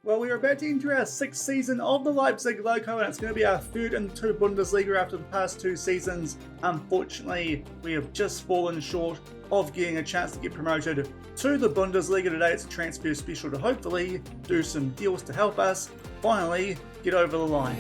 Well, we are about to enter our sixth season of the Leipzig Loko, and it's going to be our third in the Bundesliga after the past two seasons. Unfortunately, we have just fallen short of getting a chance to get promoted to the Bundesliga. Today it's a transfer special to hopefully do some deals to help us finally get over the line.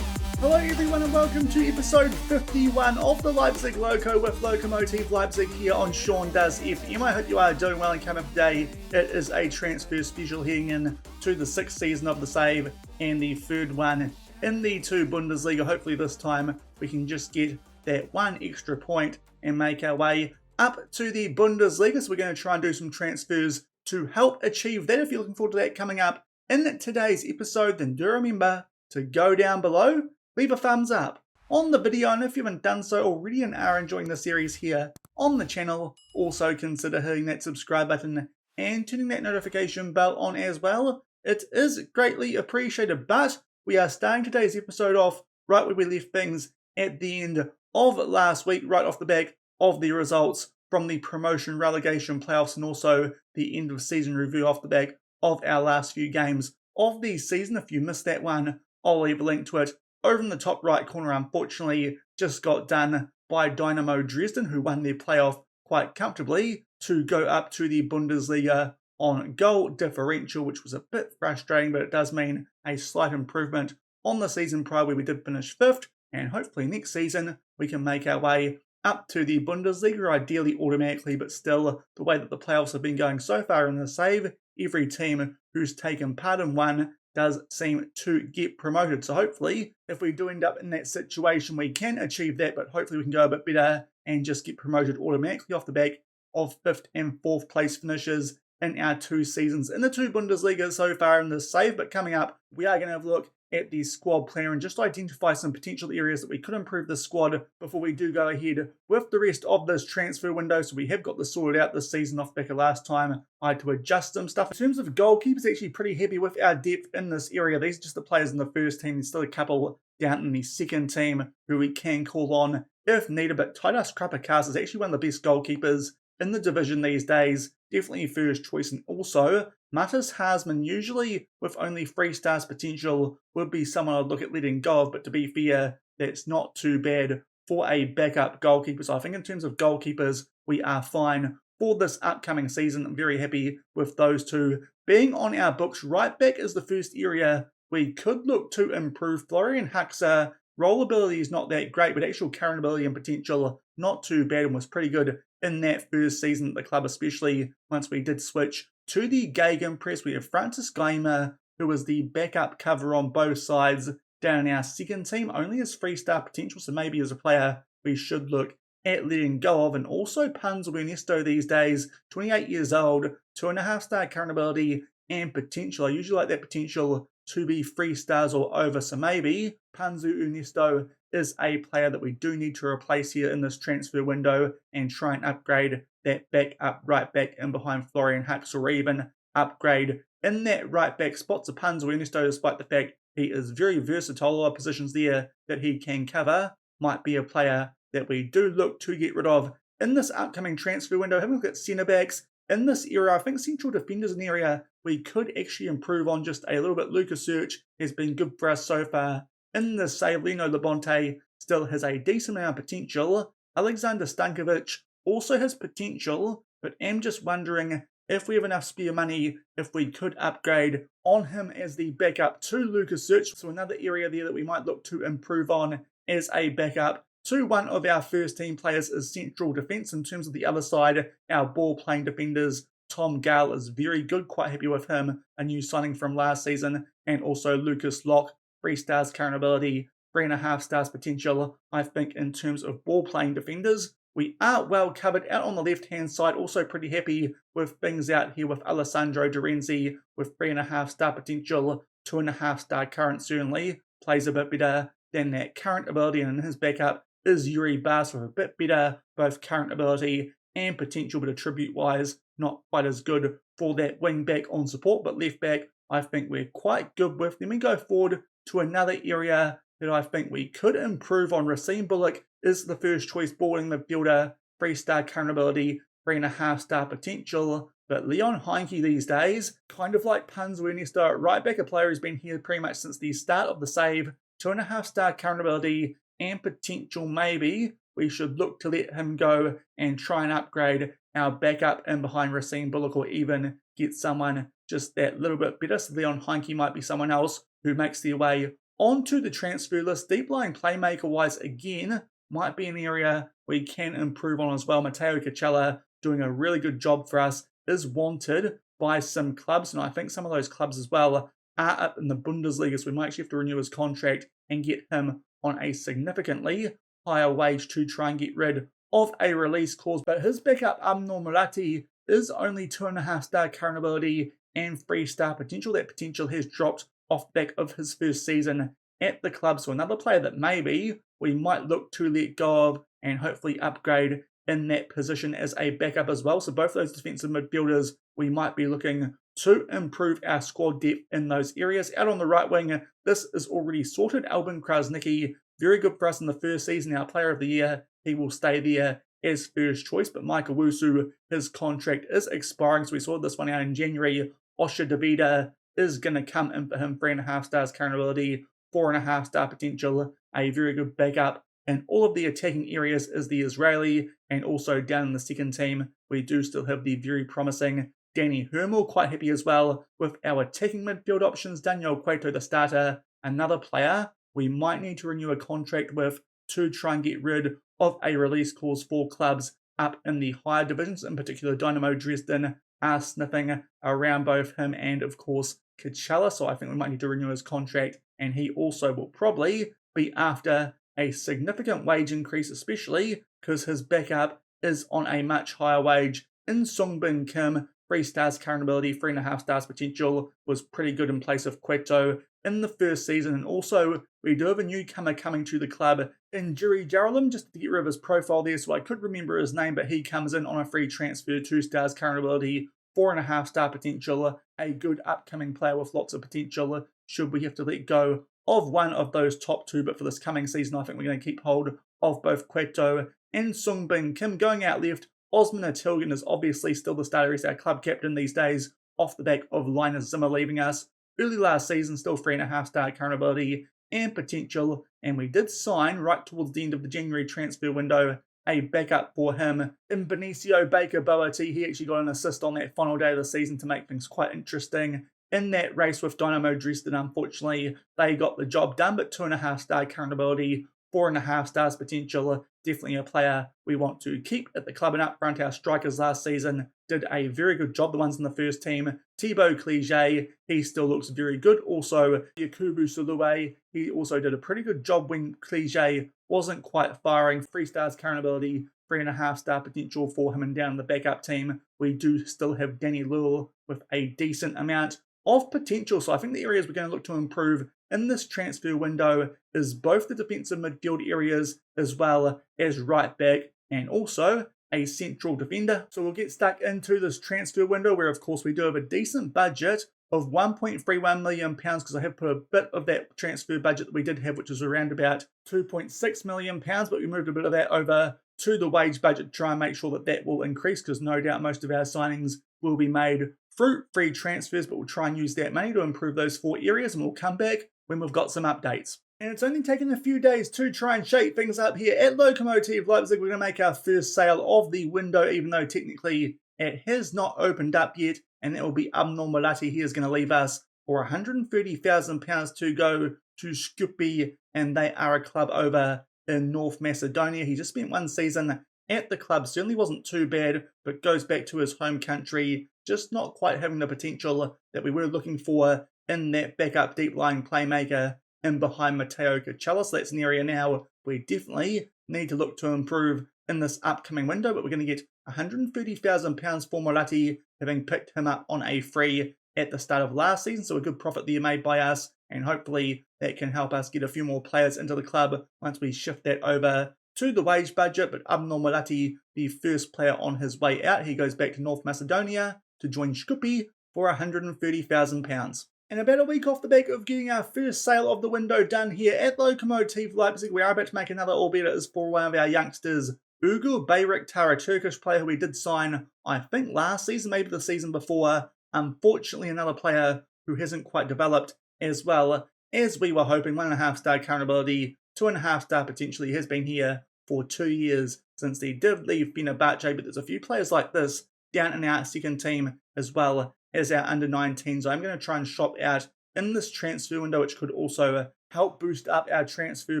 Hello everyone and welcome to episode 51 of the Leipzig Loko with Lokomotive Leipzig here on Sean Does FM. I hope you are doing well and coming up today. It is a transfer special heading in to the sixth season of the Save and the third one in the Bundesliga. Hopefully this time we can just get that one extra point and make our way up to the Bundesliga. So we're going to try and do some transfers to help achieve that. If you're looking forward to that coming up in today's episode, then do remember to go down below, leave a thumbs up on the video, and if you haven't done so already and are enjoying the series here on the channel, also consider hitting that subscribe button and turning that notification bell on as well. It is greatly appreciated, but we are starting today's episode off right where we left things at the end of last week, right off the back of the results from the promotion relegation playoffs and also the end of season review off the back of our last few games of the season. If you missed that one, I'll leave a link to it over in the top right corner. Unfortunately, just got done by Dynamo Dresden, who won their playoff quite comfortably to go up to the Bundesliga on goal differential, which was a bit frustrating, but it does mean a slight improvement on the season prior where we did finish fifth, and hopefully next season we can make our way up to the Bundesliga, ideally automatically, but still the way that the playoffs have been going so far in the Save, every team who's taken part in one does seem to get promoted. So hopefully, if we do end up in that situation, we can achieve that, but hopefully we can go a bit better and just get promoted automatically off the back of 5th and 4th place finishes in our two seasons in the Bundesliga so far in this Save. But coming up, we are going to have a look at the squad planner and just identify some potential areas that we could improve the squad before we do go ahead with the rest of this transfer window. So we have got this sorted out this season off back of last time. I had to adjust some stuff. In terms of goalkeepers, actually pretty happy with our depth in this area. These are just the players in the first team. There's still a couple down in the second team who we can call on if needed. But Titus Krapakas is actually one of the best goalkeepers in the division these days. Definitely first choice. And also, Matas Harsman, usually with only 3 stars potential, would be someone I'd look at letting go of, but to be fair, that's not too bad for a backup goalkeeper. So I think in terms of goalkeepers, we are fine for this upcoming season. I'm very happy with those two being on our books. Right back is the first area we could look to improve. Florian Huxer, roll ability is not that great, but actual current ability and potential not too bad and was pretty good in that first season at the club, especially once we did switch to the Gegenpress. We have Francis Geimer, who was the backup cover on both sides down in our second team, only has 3-star potential, so maybe as a player we should look at letting go of. And also Panzo Ernesto these days, 28 years old, 2.5-star current ability and potential. I usually like that potential to be 3 stars or over, so maybe Panzo Ernesto is a player that we do need to replace here in this transfer window and try and upgrade that back up right back in behind Florian Hux, or even upgrade in that right back spot. So Panzo Ernesto, despite the fact he is very versatile, a lot of positions there that he can cover, might be a player that we do look to get rid of in this upcoming transfer window. Having a look at centre backs in this era, I think central defenders is an area we could actually improve on just a little bit. Lucas Search has been good for us so far in the Save. Lino Labonte still has a decent amount of potential. Alexander Stankovic also has potential, but am just wondering if we have enough spare money, if we could upgrade on him as the backup to Lucas Search. So another area there that we might look to improve on as a backup to one of our first team players is central defence. In terms of the other side, our ball playing defenders, Tom Gale is very good, quite happy with him, a new signing from last season, and also Lucas Locke, 3 stars current ability, 3.5 stars potential. I think in terms of ball playing defenders, we are well covered. Out on the left hand side, also pretty happy with things out here with Alessandro Dorenzi with 3.5 star potential, 2.5 star current, certainly plays a bit better than that current ability, and in his backup is Yuri Bas with a bit better both current ability and potential, but attribute wise not quite as good for that wing back on support. But left back I think we're quite good with. Then we go forward to another area that I think we could improve on. Racine Bullock is the first choice balling midfielder, 3-star current ability, 3.5-star potential. But Leon Heinke these days, kind of like Pans Ernesto at right back, a player who's been here pretty much since the start of the save, 2.5-star current ability and potential maybe. We should look to let him go and try and upgrade our backup in behind Racine Bullock, or even get someone just that little bit better. So Leon Heinke might be someone else who makes their way onto the transfer list. Deep line playmaker wise, again, might be an area we can improve on as well. Matteo Cacella doing a really good job for us, is wanted by some clubs, and I think some of those clubs as well are up in the Bundesliga, so we might actually have to renew his contract and get him on a significantly higher wage to try and get rid of a release clause. But his backup, Normalati, is only 2.5-star current ability and 3-star potential. That potential has dropped off the back of his first season at the club, so another player that maybe we might look to let go of and hopefully upgrade in that position as a backup as well. So both those defensive midfielders, we might be looking to improve our squad depth in those areas. Out on the right wing, this is already sorted. Albin Krasnicki, very good for us in the first season, our player of the year. He will stay there as first choice, but Mike Owusu, his contract is expiring, so we saw this one out in January. Osher Davida is going to come in for him, 3.5 stars current ability, 4.5-star potential, a very good backup. And all of the attacking areas is the Israeli, and also down in the second team, we do still have the very promising Danny Hermel. Quite happy as well with our attacking midfield options. Daniel Cueto, the starter, another player we might need to renew a contract with to try and get rid of a release clause for clubs up in the higher divisions. In particular, Dynamo Dresden are sniffing around both him and, of course, Kacella. So I think we might need to renew his contract, and he also will probably be after a significant wage increase, especially because his backup is on a much higher wage. In Songbin Kim, 3 stars current ability, 3.5 stars potential, was pretty good in place of Cueto in the first season. And also, we do have a newcomer coming to the club in Jiri Jaralam, just to get rid of his profile there, so I could remember his name, but he comes in on a free transfer, 2 stars current ability, 4.5-star potential, a good upcoming player with lots of potential, should we have to let go of one of those top two. But for this coming season, I think we're going to keep hold of both Cueto and Songbin Kim. Going out left, Osman Atilgan is obviously still the starter. He's our club captain these days, off the back of Linus Zimmer leaving us early last season. Still 3.5-star current ability and potential, and we did sign right towards the end of the January transfer window a backup for him in Benicio Baker Boati. He actually got an assist on that final day of the season to make things quite interesting in that race with Dynamo Dresden. Unfortunately, they got the job done, but 2.5-star current ability, 4.5 stars potential, definitely a player we want to keep at the club. And up front, our strikers last season did a very good job, the ones in the first team. Thibaut Clige, he still looks very good. Also, Yakubu Sulue, he also did a pretty good job when Clige wasn't quite firing. 3 stars current ability, 3.5-star potential for him. And down in the backup team, we do still have Danny Lewell with a decent amount of potential. So I think the areas we're going to look to improve in this transfer window is both the defensive midfield areas as well as right back, and also a central defender. So we'll get stuck into this transfer window, where of course we do have a decent budget of £1.31 million, because I have put a bit of that transfer budget that we did have, which was around about £2.6 million, but we moved a bit of that over to the wage budget to try and make sure that that will increase, because no doubt most of our signings will be made through free transfers, but we'll try and use that money to improve those 4 areas, and we'll come back when we've got some updates. And it's only taken a few days to try and shake things up here at Lokomotive Leipzig. We're going to make our first sale of the window, even though technically it has not opened up yet, and that will be Normalati. He is going to leave us for £130,000 to go to Skopje, and they are a club over in North Macedonia. He just spent 1 season at the club, certainly wasn't too bad, but goes back to his home country, just not quite having the potential that we were looking for in that backup deep line playmaker in behind Matteo Cacella. So that's an area now we definitely need to look to improve in this upcoming window, but we're going to get £130,000 for Molati, having picked him up on a free at the start of last season. So a good profit there made by us, and hopefully that can help us get a few more players into the club once we shift that over to the wage budget. But Molati, the first player on his way out, he goes back to North Macedonia to join Skopje for £130,000. And about a week off the back of getting our first sale of the window done here at Lokomotive Leipzig, we are about to make another, albeit it is for one of our youngsters, Ugur Bayraktar, a Turkish player who we did sign, I think last season, maybe the season before. Unfortunately, another player who hasn't quite developed as well as we were hoping. 1.5-star current ability, 2.5-star potentially, has been here for 2 years since he did leave Fenerbahce, but there's a few players like this down in our second team as well as our under-19s. So I'm going to try and shop out in this transfer window, which could also help boost up our transfer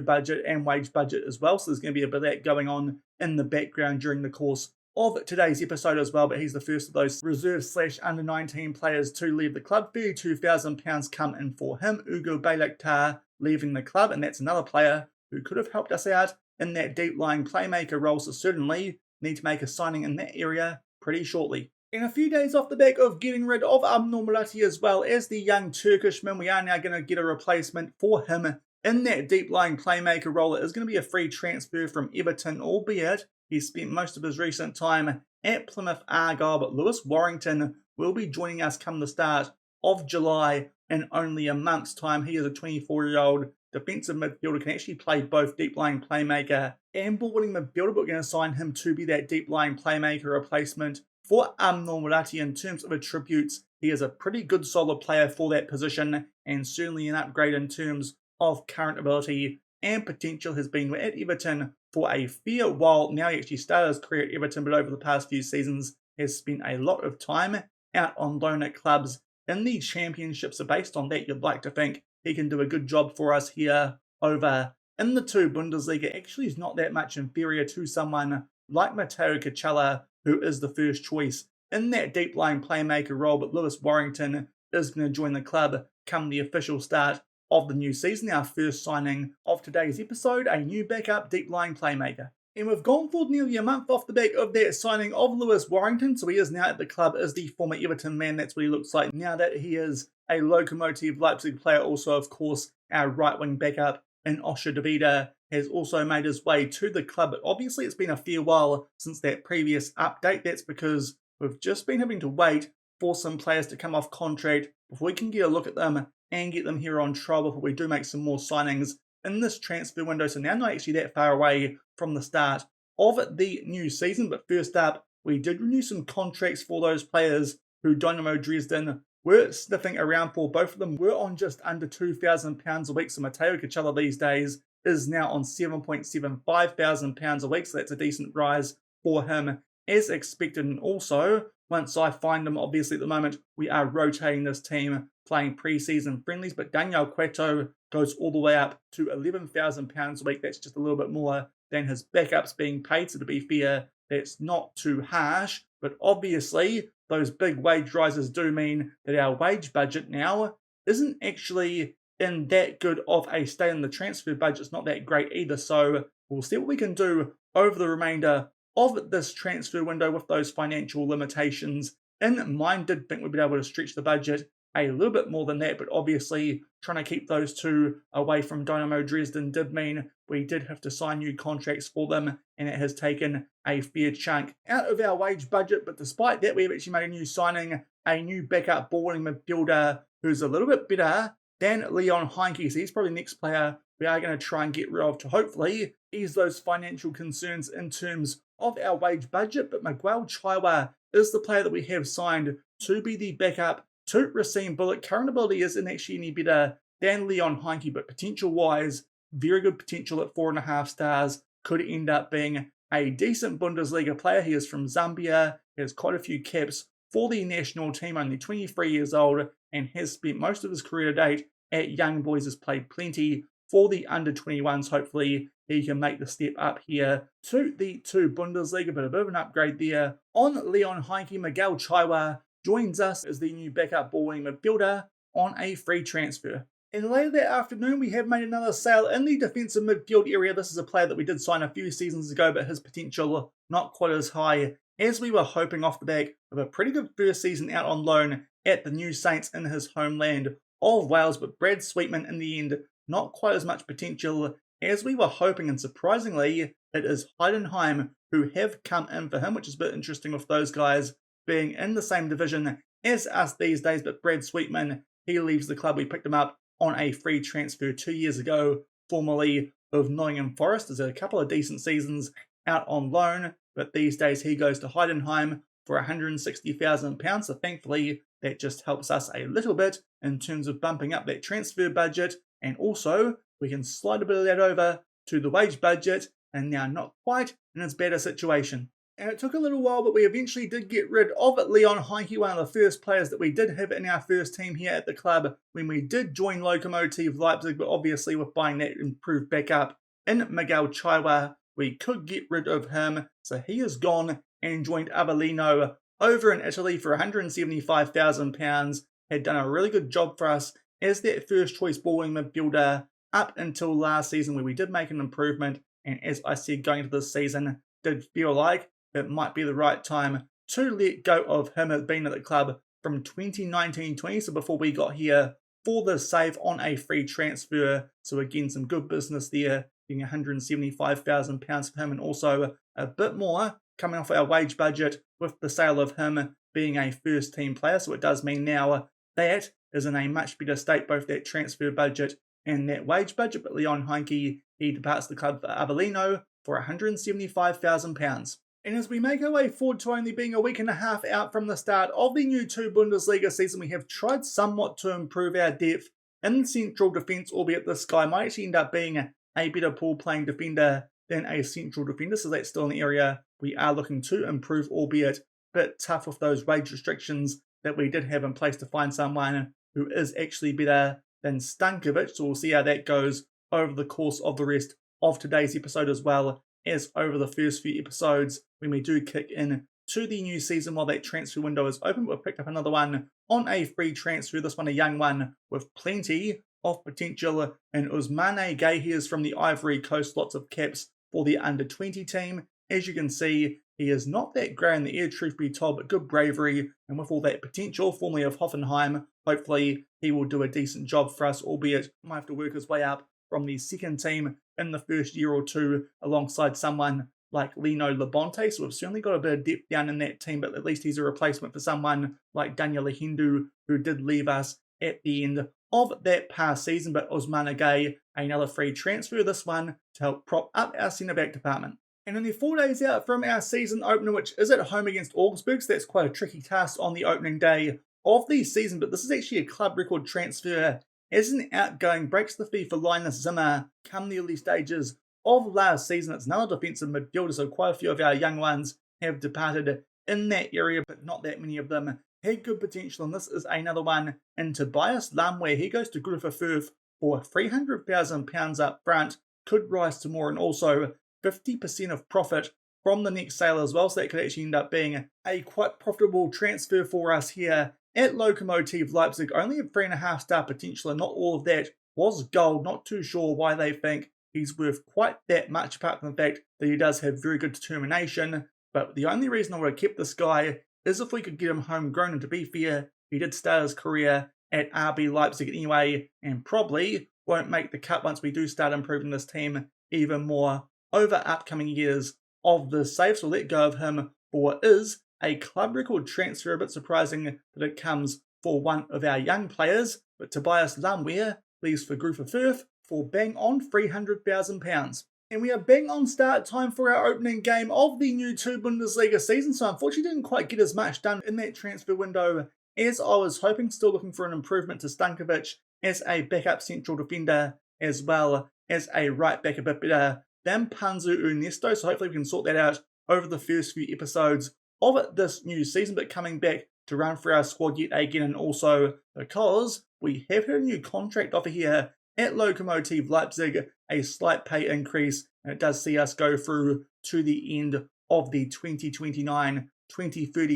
budget and wage budget as well. So there's going to be a bit of that going on in the background during the course of today's episode as well. But he's the first of those reserve/under-19 players to leave the club. £32,000 come in for him. Ugur Bayraktar leaving the club, and that's another player who could have helped us out in that deep-lying playmaker role. So certainly need to make a signing in that area pretty shortly. In a few days off the back of getting rid of Abnormality as well as the young Turkishman, we are now going to get a replacement for him in that deep-lying playmaker role. It is going to be a free transfer from Everton, albeit he spent most of his recent time at Plymouth Argyle, but Lewis Warrington will be joining us come the start of July in only a month's time. He is a 24-year-old defensive midfielder, can actually play both deep-lying playmaker and ball-winning midfielder, but we're going to sign him to be that deep-lying playmaker replacement for Normalati. In terms of attributes, he is a pretty good solid player for that position and certainly an upgrade in terms of current ability and potential. Has been at Everton for a fair while now. He actually started his career at Everton, but over the past few seasons has spent a lot of time out on loan at clubs in the Championship. So based on that, you'd like to think he can do a good job for us here over in the 2 Bundesliga. Actually, is not that much inferior to someone like Matteo Kachala, who is the first choice in that deep-lying playmaker role, but Lewis Warrington is going to join the club come the official start of the new season. Our first signing of today's episode, a new backup deep-lying playmaker. And we've gone for nearly a month off the back of that signing of Lewis Warrington, so he is now at the club as the former Everton man. That's what he looks like now that he is a Lokomotive Leipzig player. Also, of course, our right-wing backup in Osher Davida has also made his way to the club, but obviously it's been a fair while since that previous update. That's because we've just been having to wait for some players to come off contract before we can get a look at them and get them here on trial before we do make some more signings in this transfer window. So now not actually that far away from the start of the new season. But first up, we did renew some contracts for those players who Dynamo Dresden were sniffing around for. Both of them were on just under £2,000 a week. So Matteo Kachala these days is now on £7,750 a week. So that's a decent rise for him as expected. And also, once I find him, obviously at the moment we are rotating this team, playing pre-season friendlies, but Daniel Cueto goes all the way up to £11,000 a week. That's just a little bit more than his backups being paid. So to be fair, that's not too harsh. But obviously, those big wage rises do mean that our wage budget now isn't actually in that good of a state, and the transfer budget's not that great either. So we'll see what we can do over the remainder of this transfer window with those financial limitations in mind. Did think we'd be able to stretch the budget a little bit more than that, but obviously trying to keep those two away from Dynamo Dresden did mean we did have to sign new contracts for them, and it has taken a fair chunk out of our wage budget. But despite that, we've actually made a new signing, a new backup balling midfielder who's a little bit better than Leon Heinke. So he's probably the next player we are going to try and get rid of to hopefully ease those financial concerns in terms of our wage budget. But Miguel Chaiwa is the player that we have signed to be the backup to Racine Bullock. Current ability isn't actually any better than Leon Heinke, but potential-wise, very good potential at 4.5 stars. Could end up being a decent Bundesliga player. He is from Zambia, he has quite a few caps for the national team, only 23 years old, and has spent most of his career to date at Young Boys, has played plenty for the under-21s. Hopefully he can make the step up here to the 2 Bundesliga, but a bit of an upgrade there on Leon Heinke. Miguel Chaiwa joins us as the new backup balling midfielder on a free transfer. And later that afternoon, we have made another sale in the defensive midfield area. This is a player that we did sign a few seasons ago, but his potential not quite as high as we were hoping off the back of a pretty good first season out on loan at the New Saints in his homeland of Wales. But Brad Sweetman, in the end, not quite as much potential as we were hoping, and surprisingly, it is Heidenheim who have come in for him, which is a bit interesting with those guys being in the same division as us these days. But Brad Sweetman he leaves the club. We picked him up on a free transfer 2 years ago, formerly of Nottingham Forest. There's a couple of decent seasons out on loan, but these days he goes to Heidenheim for £160,000. So thankfully, that just helps us a little bit in terms of bumping up that transfer budget, and also we can slide a bit of that over to the wage budget, and now not quite in as bad a situation. And it took a little while, but we eventually did get rid of Leon Heinke, one of the first players that we did have in our first team here at the club when we did join Lokomotive Leipzig, but obviously with buying that improved backup in Miguel Chaiwa, we could get rid of him. So he is gone and joined Avellino over in Italy for £175,000. Had done a really good job for us as that first choice balling midfielder up until last season, where we did make an improvement. And as I said, going into this season, did feel like it might be the right time to let go of him. Has been at the club from 2019-20, so before we got here, for the save on a free transfer. So again, some good business there, getting £175,000 for him, and also a bit more coming off our wage budget with the sale of him being a first team player. So it does mean now that is in a much better state, both that transfer budget and that wage budget. But Leon Heinke, he departs the club for Avellino for £175,000. And as we make our way forward to only being a week and a half out from the start of the new 2 Bundesliga season, we have tried somewhat to improve our depth in central defence, albeit this guy might actually end up being a better ball-playing defender than a central defender, so that's still an area we are looking to improve, albeit a bit tough with those wage restrictions that we did have in place to find someone who is actually better than Stankovic. So we'll see how that goes over the course of the rest of today's episode, as well as over the first few episodes when we do kick in to the new season while that transfer window is open. We've picked up another one on a free transfer, this one a young one with plenty of potential, and Ousmane Gueye. He is from the Ivory Coast, lots of caps for the under-20 team. As you can see, he is not that great in the air, truth be told, but good bravery, and with all that potential, formerly of Hoffenheim, hopefully he will do a decent job for us, albeit might have to work his way up from the second team in the first year or two alongside someone like Lino Labonte. So we've certainly got a bit of depth down in that team, but at least he's a replacement for someone like Daniel Hindu, who did leave us at the end of that past season. But Ousmane Gueye, another free transfer, this one to help prop up our centre-back department. And only 4 days out from our season opener, which is at home against Augsburg, so that's quite a tricky task on the opening day of the season. But this is actually a club record transfer as an outgoing breaks the fee for Linus Zimmer come the early stages of last season. It's another defensive midfielder, so quite a few of our young ones have departed in that area, but not that many of them had good potential. And this is another one in Tobias Lam, where he goes to Grupa Fürth for £300,000 up front, could rise to more, and also 50% of profit from the next sale as well. So that could actually end up being a quite profitable transfer for us here at Lokomotive Leipzig. Only a 3.5 star potential, and not all of that was gold. Not too sure why they think he's worth quite that much, apart from the fact that he does have very good determination. But the only reason I would have kept this guy is if we could get him homegrown. And to be fair, he did start his career at RB Leipzig anyway, and probably won't make the cut once we do start improving this team even more over upcoming years of the save. So let go of him for is a club record transfer. A bit surprising that it comes for one of our young players, but Tobias Lamweer leaves for Grupa Fürth for bang on £300,000. And we are bang on start time for our opening game of the new 2 Bundesliga season. So unfortunately didn't quite get as much done in that transfer window as I was hoping. Still looking for an improvement to Stankovic as a backup central defender, as well as a right back a bit better than Panzu Ernesto. So hopefully we can sort that out over the first few episodes of this new season. But coming back to run for our squad yet again, and also because we have had a new contract offer here at Lokomotive Leipzig, a slight pay increase, and it does see us go through to the end of the 2029-2030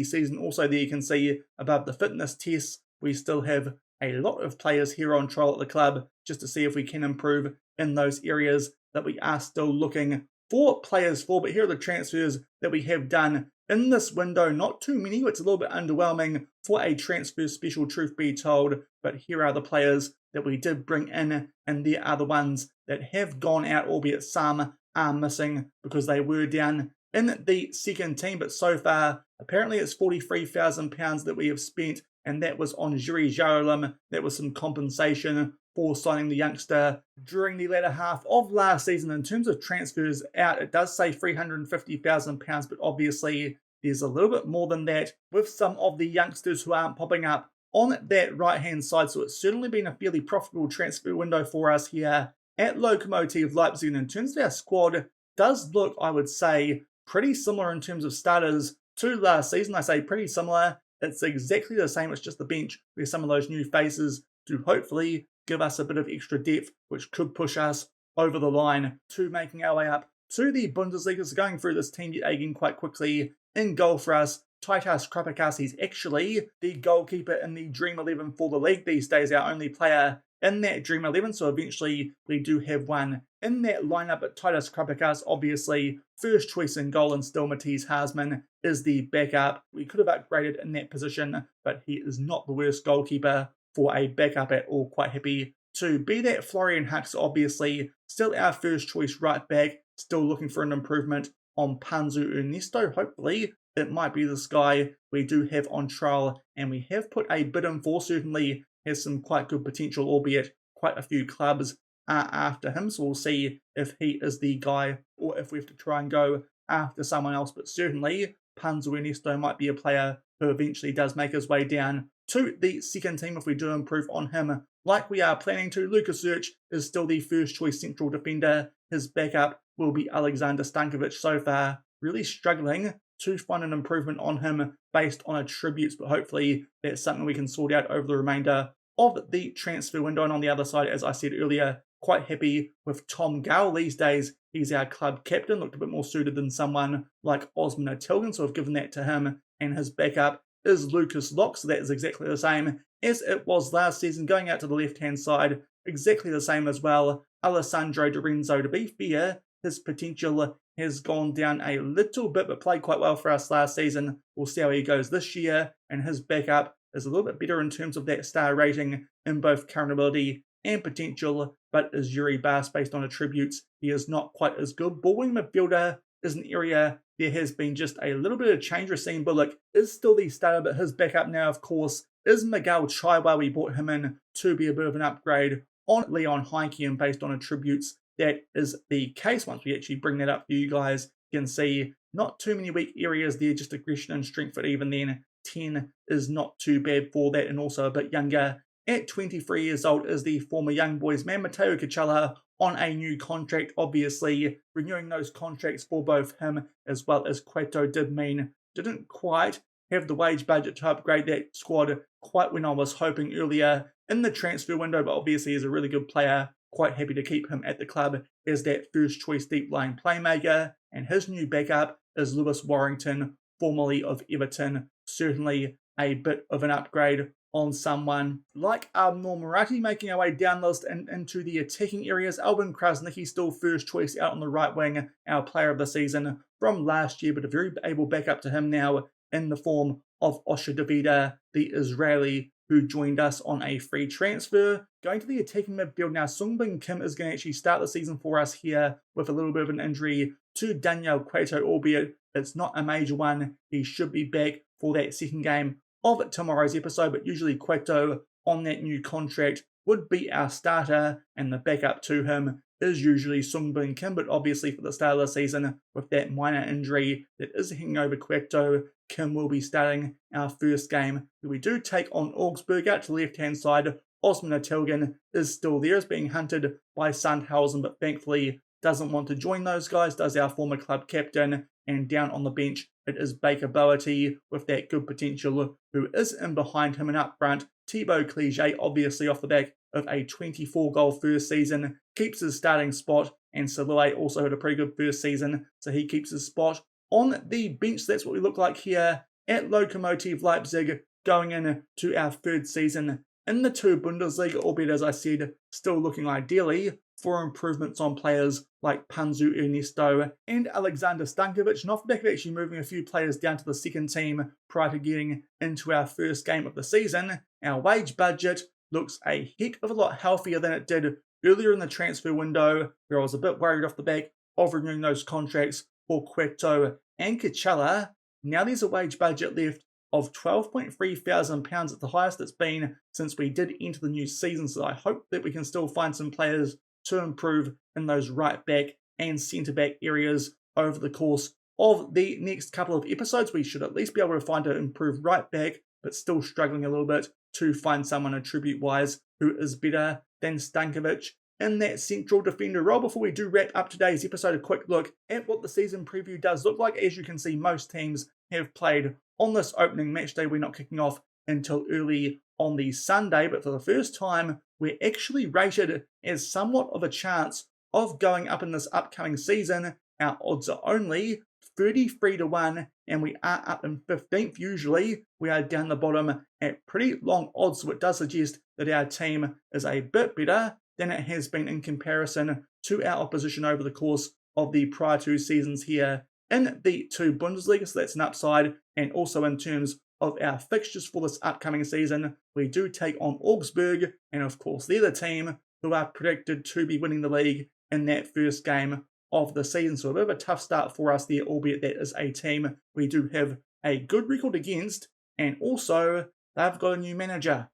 season. Also there you can see above the fitness tests, we still have a lot of players here on trial at the club, just to see if we can improve in those areas that we are still looking for players for. But here are the transfers that we have done in this window. Not too many, it's a little bit underwhelming for a transfer special, truth be told, but here are the players that we did bring in, and there are the ones that have gone out, albeit some are missing because they were down in the second team. But so far, apparently it's £43,000 that we have spent and that was on Jiri Jaralim. That was some compensation for signing the youngster during the latter half of last season. In terms of transfers out, it does say £350,000, but obviously there's a little bit more than that with some of the youngsters who aren't popping up on that right-hand side. So it's certainly been a fairly profitable transfer window for us here at Lokomotive Leipzig. And in terms of our squad, does look, I would say, pretty similar in terms of starters to last season. I say pretty similar. It's exactly the same. It's just the bench where some of those new faces to hopefully give us a bit of extra depth, which could push us over the line to making our way up to the Bundesliga. So going through this team again quite quickly. In goal for us, Titus Krapikas. He's actually the goalkeeper in the Dream 11 for the league these days, our only player in that Dream 11. So eventually we do have one in that lineup. But Titus Krapikas, obviously, first choice in goal, and still Matthias Haasmann is the backup. We could have upgraded in that position, but he is not the worst goalkeeper for a backup at all. Quite happy to be that. Florian Hux, obviously, still our first choice right back. Still looking for an improvement on Panzu Ernesto. Hopefully it might be this guy we do have on trial, and we have put a bid in for. Certainly has some quite good potential, albeit quite a few clubs are after him. So we'll see if he is the guy or if we have to try and go after someone else. But certainly Panzu Ernesto might be a player who eventually does make his way down to the second team if we do improve on him like we are planning to. Lucas Search is still the first choice central defender. His backup will be Alexander Stankovic. So far, really struggling to find an improvement on him based on attributes, but hopefully that's something we can sort out over the remainder of the transfer window. And on the other side, as I said earlier, quite happy with Tom Gale these days. He's our club captain, looked a bit more suited than someone like Osman Tilgan, so I've given that to him. And his backup is Lucas Lok, so that is exactly the same as it was last season. Going out to the left-hand side, exactly the same as well. Alessandro Di Renzo, to be fair, his potential has gone down a little bit, but played quite well for us last season. We'll see how he goes this year, and his backup is a little bit better in terms of that star rating in both current ability and potential, but is Yuri Bas based on attributes. He is not quite as good. Ballwing midfielder is an area there has been just a little bit of change. Racine Bullock is still the starter, but his backup now, of course, is Miguel Chaiwa. We brought him in to be a bit of an upgrade on Leon Heike, and based on attributes, that is the case. Once we actually bring that up for you guys, you can see not too many weak areas there, just aggression and strength, but even then, 10 is not too bad for that, and also a bit younger. At 23 years old is the former Young Boys man, Matteo Kachala, on a new contract. Obviously, renewing those contracts for both him as well as Cueto did mean didn't quite have the wage budget to upgrade that squad quite when I was hoping earlier in the transfer window, but obviously he's a really good player. Quite happy to keep him at the club as that first choice deep line playmaker. And his new backup is Lewis Warrington, formerly of Everton. Certainly a bit of an upgrade on someone like Abnor Murati. Making our way down the list and into the attacking areas, Albin Krasnicki still first choice out on the right wing, our player of the season from last year, but a very able backup to him now in the form of Osher Davida, the Israeli who joined us on a free transfer. Going to the attacking midfield now, Sungbin Kim is going to actually start the season for us here with a little bit of an injury to Daniel Cueto, albeit it's not a major one. He should be back for that second game of tomorrow's episode, but usually Cueto on that new contract would be our starter, and the backup to him is usually Sungbin Kim, but obviously for the start of the season, with that minor injury that is hanging over Cueto, Kim will be starting our first game. We do take on Augsburg. Out to the left-hand side, Osman Tilgan is still there, is being hunted by Sandhausen, but thankfully doesn't want to join those guys, does our former club captain. And down on the bench, it is Baker Boerty with that good potential, who is in behind him, and up front, Thibaut Clige, obviously off the back of a 24-goal first season, keeps his starting spot, and Salue also had a pretty good first season, so he keeps his spot on the bench. That's what we look like here at Lokomotive Leipzig, going into our third season in the two Bundesliga, albeit, as I said, still looking ideally for improvements on players like Panzu Ernesto and Alexander Stankovic, and off the back of actually moving a few players down to the second team prior to getting into our first game of the season, our wage budget looks a heck of a lot healthier than it did earlier in the transfer window, where I was a bit worried off the back of renewing those contracts for Cueto and Kachala. Now there's a wage budget left of £12,300. It's the highest it's been since we did enter the new season, so I hope that we can still find some players to improve in those right back and centre back areas over the course of the next couple of episodes. We should at least be able to find an improved right back, but still struggling a little bit to find someone attribute-wise who is better than Stankovic in that central defender role. Before we do wrap up today's episode, a quick look at what the season preview does look like. As you can see, most teams have played on this opening match day. We're not kicking off until early on the Sunday, but for the first time, we're actually rated as somewhat of a chance of going up in this upcoming season. Our odds are only 33 to 1, and we are up in 15th. Usually, we are down the bottom at pretty long odds, so it does suggest that our team is a bit better than it has been in comparison to our opposition over the course of the prior two seasons here in the two Bundesliga, so that's an upside. And also in terms of our fixtures for this upcoming season, we do take on Augsburg, and of course they're the team who are predicted to be winning the league in that first game of the season. So a bit of a tough start for us there, albeit that is a team we do have a good record against, and also they've got a new manager,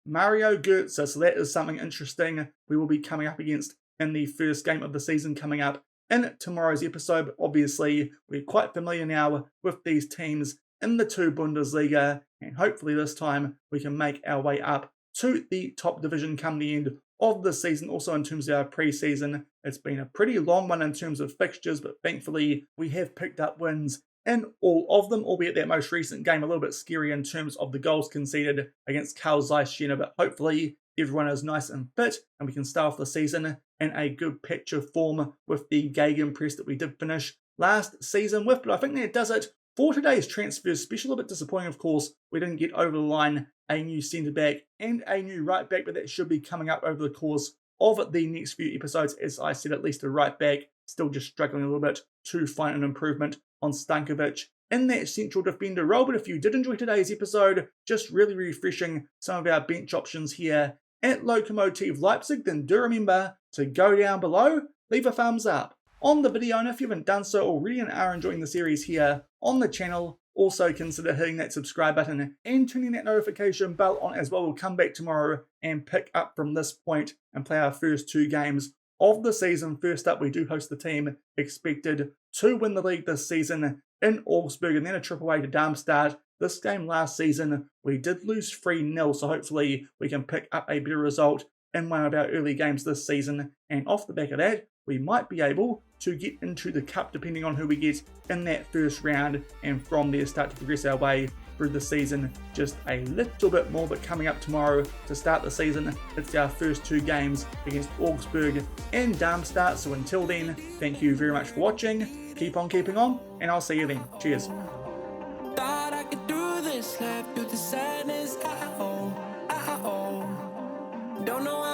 Mario Götze, so that is something interesting we will be coming up against in the first game of the season coming up in tomorrow's episode. But obviously, we're quite familiar now with these teams in the two Bundesliga, and hopefully this time we can make our way up to the top division come the end of the season. Also in terms of our pre-season, it's been a pretty long one in terms of fixtures, but thankfully we have picked up wins in all of them, albeit that most recent game a little bit scary in terms of the goals conceded against Karl Zeiss Jena, but hopefully everyone is nice and fit and we can start off the season in a good patch of form with the Gegenpress that we did finish last season with. But I think that does it for today's transfer special. A bit disappointing, of course, we didn't get over the line a new centre back and a new right back, but that should be coming up over the course of the next few episodes. As I said, at least a right back, still just struggling a little bit to find an improvement on Stankovic in that central defender role. But if you did enjoy today's episode, just really refreshing some of our bench options here at Lokomotive Leipzig, then do remember to go down below, leave a thumbs up on the video, and if you haven't done so already and are enjoying the series here on the channel, also consider hitting that subscribe button and turning that notification bell on as well. We'll come back tomorrow and pick up from this point and play our first two games of the season. First up, we do host the team expected to win the league this season in Augsburg, and then a trip away to Darmstadt. This game last season, we did lose 3-0, so hopefully we can pick up a better result in one of our early games this season. And off the back of that, we might be able to get into the cup depending on who we get in that first round, and from there start to progress our way through the season just a little bit more. But coming up tomorrow to start the season, it's our first two games against Augsburg and Darmstadt. So until then, thank you very much for watching, keep on keeping on, and I'll see you then. Cheers. Thought I could do this, left through the sadness. Don't know how